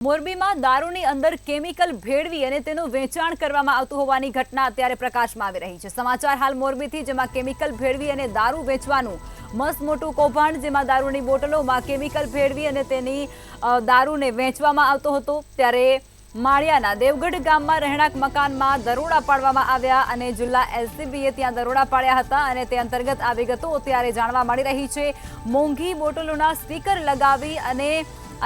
મોરબીમાં દારૂની અંદર કેમિકલ ભેળવી અને તેનું વેચાણ કરવામાં આવતું હોવાની ઘટના અત્યારે પ્રકાશમાં આવી રહી છે। સમાચાર હાલ મોરબીથી, જેમાં કેમિકલ ભેળવી અને દારૂ વેચવાનું મસ્ત મોટું કૌભાંડ, જેમાં દારૂની બોટલોમાં કેમિકલ ભેળવી અને તેની દારૂને વેચવામાં આવતો હતો। ત્યારે માળિયાના દેવગઢ ગામમાં રહેણાંક મકાનમાં દરોડા પાડવામાં આવ્યા અને જિલ્લા એલસીબીએ ત્યાં દરોડા પાડ્યા હતા અને તે અંતર્ગત આ વિગતો અત્યારે જાણવા મળી રહી છે। મોંઘી બોટલોના સ્ટીકર લગાવી અને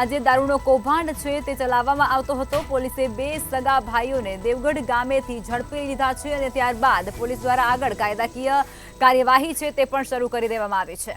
આ જે દારૂનો કૌભાંડ છે તે ચલાવવામાં આવતો હતો। પોલીસે બે સગા ભાઈઓને દેવગઢ ગામેથી ઝડપી લીધા છે અને ત્યારબાદ પોલીસ દ્વારા આગળ કાયદાકીય કાર્યવાહી છે તે પણ શરૂ કરી દેવામાં આવી છે।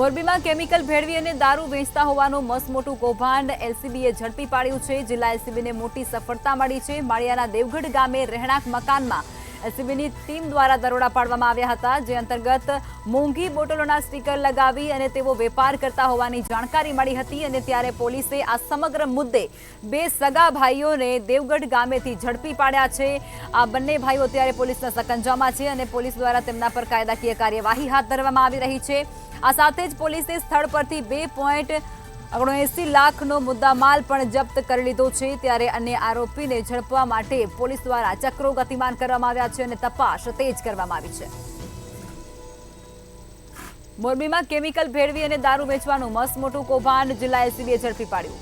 મોરબીમાં કેમિકલ ભેળવી અને દારૂ વેચતા હોવાનું મસ્ત મોટું કૌભાંડ એલસીબીએ ઝડપી પાડ્યું છે। જિલ્લા એલસીબીને મોટી સફળતા મળી છે। માળિયાના દેવગઢ ગામે રહેણાંક મકાનમાં એલસીબીની ટીમ દ્વારા દરોડા પાડવામાં આવ્યા હતા, જે અંતર્ગત મોંઘી બોટલોના સ્ટીકર લગાવી અને તેઓ વેપાર કરતા હોવાની જાણકારી મળી હતી અને ત્યારે પોલીસે આ સમગ્ર મુદ્દે બે સગા ભાઈઓને દેવગઢ ગામેથી ઝડપી પાડ્યા છે। આ બંને ભાઈઓ અત્યારે પોલીસના સકંજામાં છે અને પોલીસ દ્વારા તેમના પર કાયદાકીય કાર્યવાહી હાથ ધરવામાં આવી રહી છે। આ સાથે જ પોલીસે સ્થળ પરથી 2.79 લાખનો મુદ્દામાલ પણ જપ્ત કરી લીધો છે। ત્યારે અન્ય આરોપીને ઝડપવા માટે પોલીસ દ્વારા ચક્રો ગતિમાન કરવામાં આવ્યા છે અને તપાસ તેજ કરવામાં આવી છે। મોરબીમાં કેમિકલ ભેળવી અને દારૂ વેચવાનું મસ્ત મોટું કૌભાંડ જિલ્લા એલસીબીએ ઝડપી પાડ્યું।